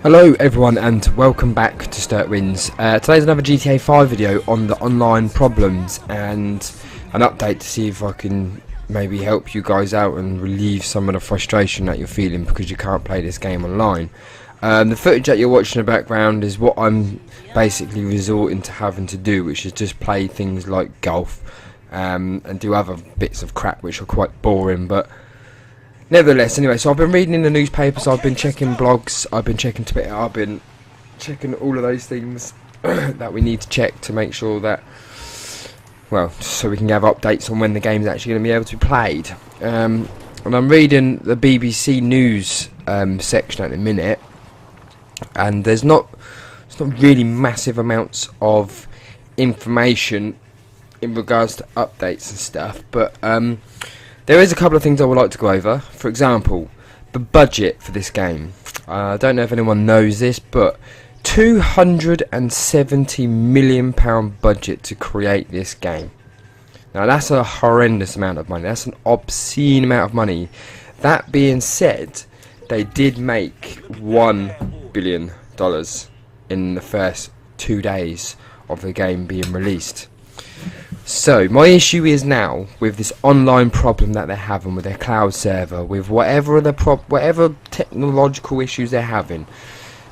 Hello everyone and welcome back to Sturt Wins. Today's another GTA 5 video on the online problems and an update to see if I can maybe help you guys out and relieve some of the frustration that you're feeling because you can't play this game online. The footage that you're watching in the background is what I'm basically resorting to having to do, which is just play things like golf and do other bits of crap which are quite boring, but nevertheless, anyway, so I've been reading in the newspapers, I've been checking blogs, I've been checking Twitter, I've been checking all of those things that we need to check to make sure that, well, so we can have updates on when the game's actually going to be able to be played. And I'm reading the BBC News section at the minute, and it's not really massive amounts of information in regards to updates and stuff, but there is a couple of things I would like to go over. For example, the budget for this game. I don't know if anyone knows this, but £270 million budget to create this game. Now that's a horrendous amount of money. That's an obscene amount of money. That being said, they did make $1 billion in the first 2 days of the game being released. So my issue is now with this online problem that they're having with their cloud server, with whatever technological issues they're having.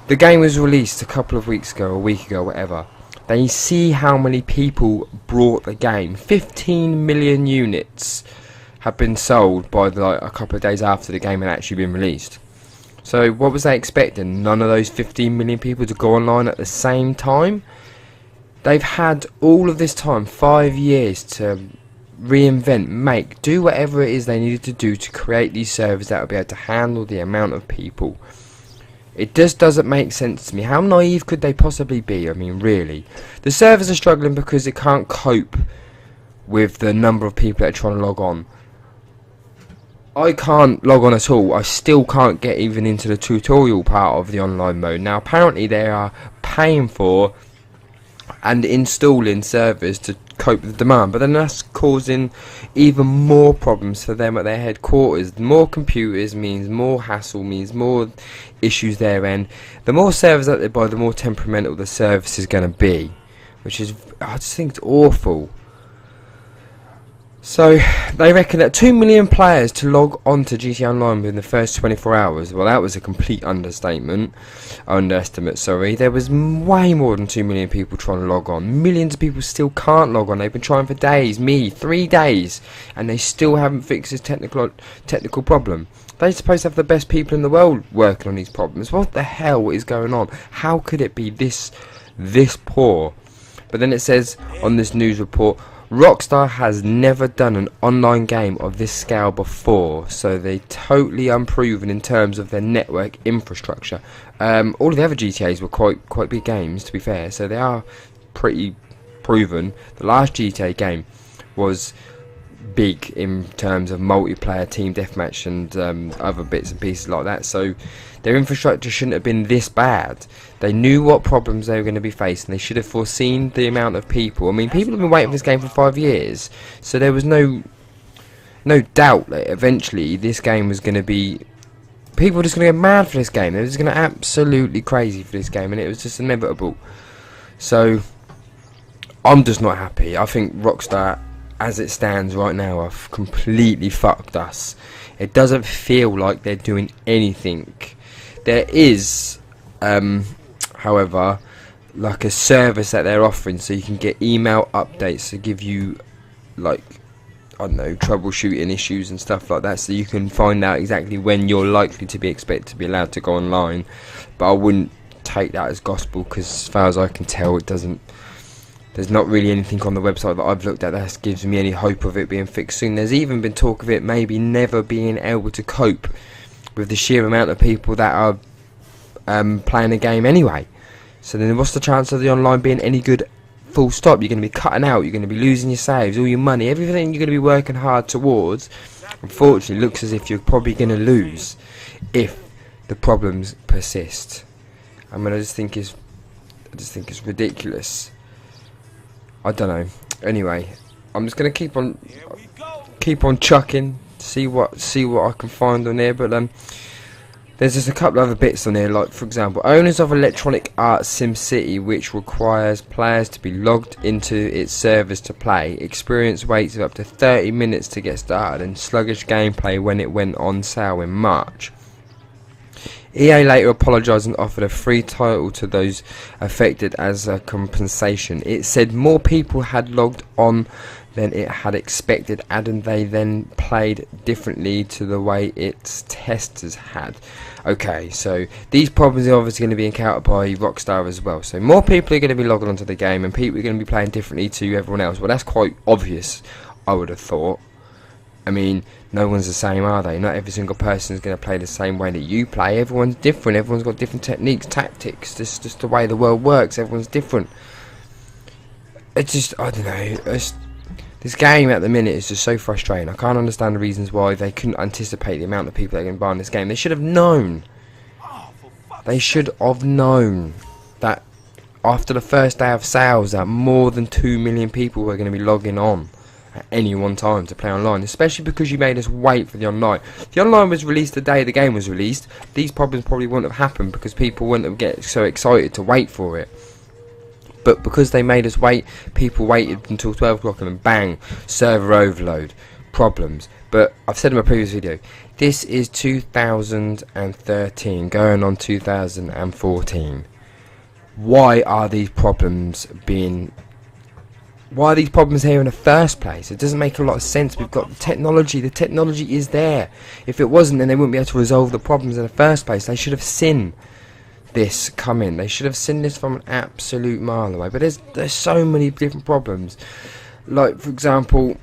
The game was released a couple of weeks ago, a week ago, whatever. They see how many people bought the game. 15 million units have been sold by a couple of days after the game had actually been released. So what was they expecting? None of those 15 million people to go online at the same time? They've had all of this time, 5 years, to reinvent, do whatever it is they needed to do to create these servers that will be able to handle the amount of people. It just doesn't make sense to me. How naive could they possibly be? I mean, really. The servers are struggling because it can't cope with the number of people that are trying to log on. I can't log on at all. I still can't get even into the tutorial part of the online mode. Now, apparently they are paying for and installing servers to cope with the demand, but then that's causing even more problems for them at their headquarters. More computers means more hassle, means more issues their end. The more servers that they buy, the more temperamental the service is going to be, which is, I just think it's awful. So they reckon that 2 million players to log on to GTA Online within the first 24 hours. Well, that was a complete underestimate. Sorry, there was way more than 2 million people trying to log on. Millions of people still can't log on. They've been trying for days, 3 days, and they still haven't fixed this technical problem. They're supposed to have the best people in the world working on these problems. What the hell is going on? How could it be this poor? But then it says on this news report, Rockstar has never done an online game of this scale before, so they're totally unproven in terms of their network infrastructure. All of the other GTAs were quite big games, to be fair, so they are pretty proven. The last GTA game was big in terms of multiplayer, team deathmatch and other bits and pieces like that, so their infrastructure shouldn't have been this bad. They knew what problems they were going to be facing. They should have foreseen the amount of people. I mean, people have been waiting for this game for 5 years, so there was no doubt that eventually this game was going to be, people were just going to get mad for this game. They were just going to absolutely crazy for this game, and it was just inevitable. So I'm just not happy. I think Rockstar, as it stands right now, have completely fucked us. It doesn't feel like they're doing anything. There is, however, like a service that they're offering, so you can get email updates to give you, like, I don't know, troubleshooting issues and stuff like that, so you can find out exactly when you're likely to be expected to be allowed to go online. But I wouldn't take that as gospel, because as far as I can tell, it doesn't. There's not really anything on the website that I've looked at that gives me any hope of it being fixed soon. There's even been talk of it maybe never being able to cope with the sheer amount of people that are playing the game anyway. So then what's the chance of the online being any good, full stop? You're going to be cutting out, you're going to be losing your saves, all your money, everything you're going to be working hard towards. Unfortunately, looks as if you're probably going to lose if the problems persist. I mean, I just think it's ridiculous. I don't know. Anyway, I'm just gonna keep on chucking, see what I can find on there. But There's just a couple other bits on here, like for example, owners of Electronic Arts SimCity, which requires players to be logged into its servers to play, experience waits of up to 30 minutes to get started and sluggish gameplay when it went on sale in March. EA later apologised and offered a free title to those affected as a compensation. It said more people had logged on than it had expected, and they then played differently to the way its testers had. Okay, so these problems are obviously going to be encountered by Rockstar as well. So more people are going to be logging onto the game, and people are going to be playing differently to everyone else. Well, that's quite obvious, I would have thought. I mean, no one's the same, are they? Not every single person is going to play the same way that you play. Everyone's different. Everyone's got different techniques, tactics. This is just the way the world works. Everyone's different. It's just, I don't know. This game at the minute is just so frustrating. I can't understand the reasons why they couldn't anticipate the amount of people that are going to buy in this game. They should have known. They should have known that after the first day of sales that more than 2 million people were going to be logging on at any one time to play online, especially because you made us wait for the online. If the online was released the day the game was released, these problems probably wouldn't have happened because people wouldn't have get so excited to wait for it. But because they made us wait, people waited until 12 o'clock and then bang, server overload, problems. But I've said in my previous video, this is 2013 going on 2014. Why are these problems here in the first place? It doesn't make a lot of sense. We've got the technology is there. If it wasn't, then they wouldn't be able to resolve the problems in the first place. They should have seen this coming. They should have seen this from an absolute mile away. But there's so many different problems. Like for example,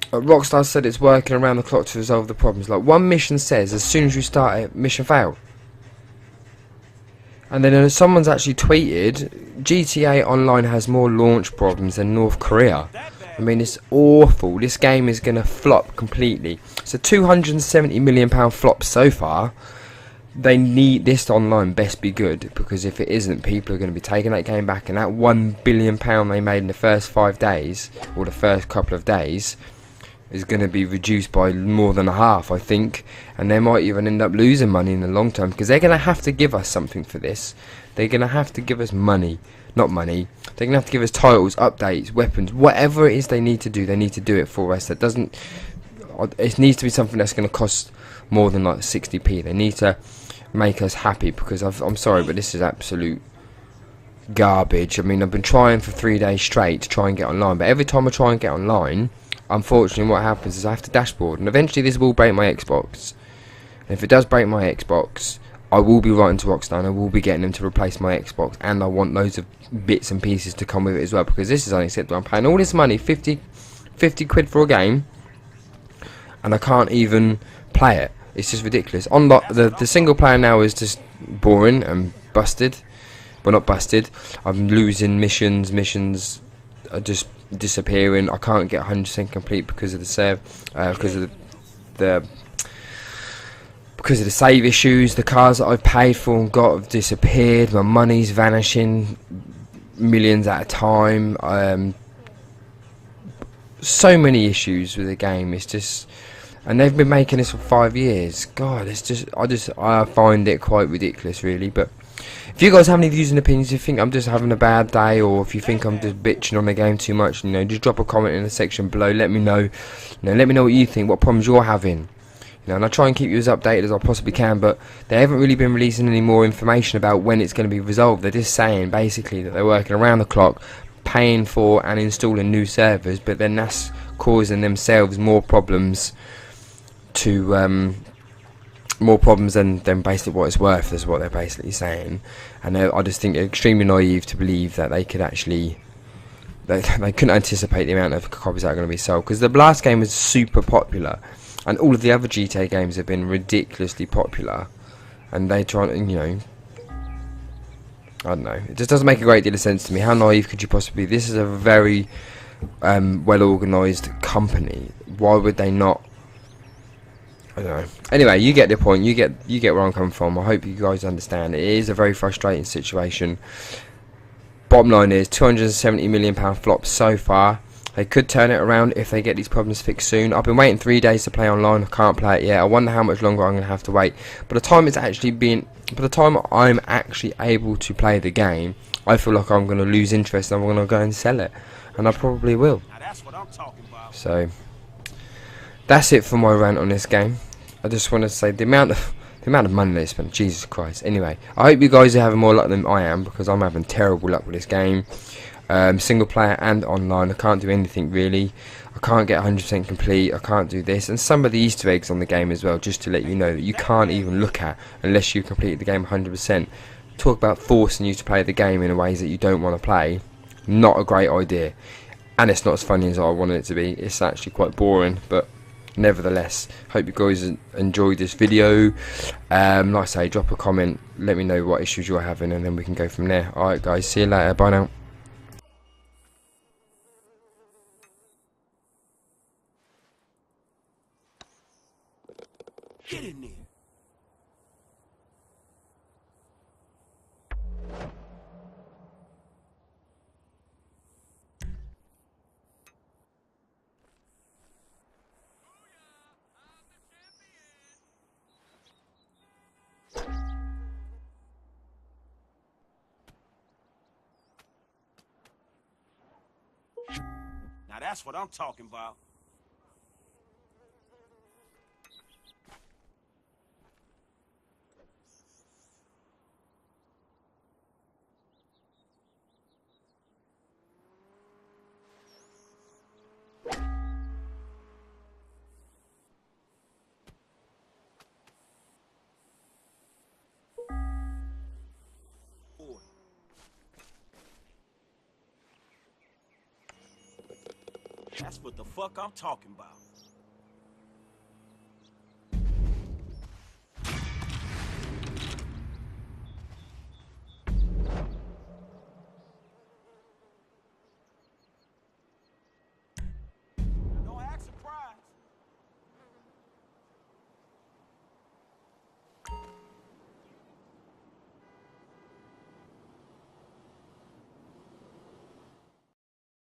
Rockstar said it's working around the clock to resolve the problems. Like one mission says as soon as you start it, mission failed. And then someone's actually tweeted, GTA Online has more launch problems than North Korea. I mean, it's awful. This game is going to flop completely. It's a £270 million flop so far. They need this online best be good, because if it isn't, people are going to be taking that game back, and that £1 billion they made in the first 5 days, or the first couple of days, is going to be reduced by more than half, I think, and they might even end up losing money in the long term, because they're going to have to give us something for this. They're going to have to give us money, not money. They're going to have to give us titles, updates, weapons, whatever it is they need to do. They need to do it for us. That doesn't. It needs to be something that's going to cost more than like 60p. They need to make us happy, because I'm sorry, but this is absolute garbage. I mean, I've been trying for 3 days straight to try and get online, but every time I try and get online, unfortunately what happens is I have to dashboard, and eventually this will break my Xbox. And if it does break my Xbox, I will be writing to Rockstar and I will be getting them to replace my Xbox, and I want loads of bits and pieces to come with it as well, because this is unacceptable. I'm paying all this money, 50 quid for a game, and I can't even play it. It's just ridiculous. On the single player now is just boring and busted. Well, not busted. I'm losing missions. Missions are just disappearing. I can't get 100% complete because of the save, because of the save issues. The cars that I've paid for and got have disappeared. My money's vanishing, millions at a time. So many issues with the game. It's just. And they've been making this for 5 years. God, it's just I find it quite ridiculous, really. But if you guys have any views and opinions, if you think I'm just having a bad day, or if you think I'm just bitching on the game too much, just drop a comment in the section below. Let me know. Let me know what you think, what problems you're having. And I try and keep you as updated as I possibly can, but they haven't really been releasing any more information about when it's going to be resolved. They're just saying basically that they're working around the clock, paying for and installing new servers, but then that's causing themselves more problems than basically what it's worth, is what they're basically saying. And I just think they're extremely naive to believe that they could actually they couldn't anticipate the amount of copies that are going to be sold, because the last game was super popular and all of the other GTA games have been ridiculously popular, and they try to, I don't know, it just doesn't make a great deal of sense to me. How naive could you possibly be? This is a very well organised company. Why would they not? I don't know. Anyway, you get the point. You get where I'm coming from. I hope you guys understand. It is a very frustrating situation. Bottom line is £270 million flop so far. They could turn it around if they get these problems fixed soon. I've been waiting 3 days to play online. I can't play it yet. I wonder how much longer I'm going to have to wait. By the time I'm actually able to play the game, I feel like I'm going to lose interest and I'm going to go and sell it, and I probably will. Now that's what I'm talking about. So that's it for my rant on this game. I just want to say the amount of money they spent. Jesus Christ. Anyway, I hope you guys are having more luck than I am, because I'm having terrible luck with this game. Single player and online, I can't do anything really. I can't get 100% complete. I can't do this, and some of the Easter eggs on the game as well, just to let you know that you can't even look at unless you complete the game 100%. Talk about forcing you to play the game in ways that you don't want to play. Not a great idea, and it's not as funny as I wanted it to be. It's actually quite boring, but nevertheless, hope you guys enjoyed this video. Like I say, drop a comment, let me know what issues you're having, and then we can go from there. Alright guys, see you later, bye now. Get in there. Now that's what I'm talking about. That's what the fuck I'm talking about.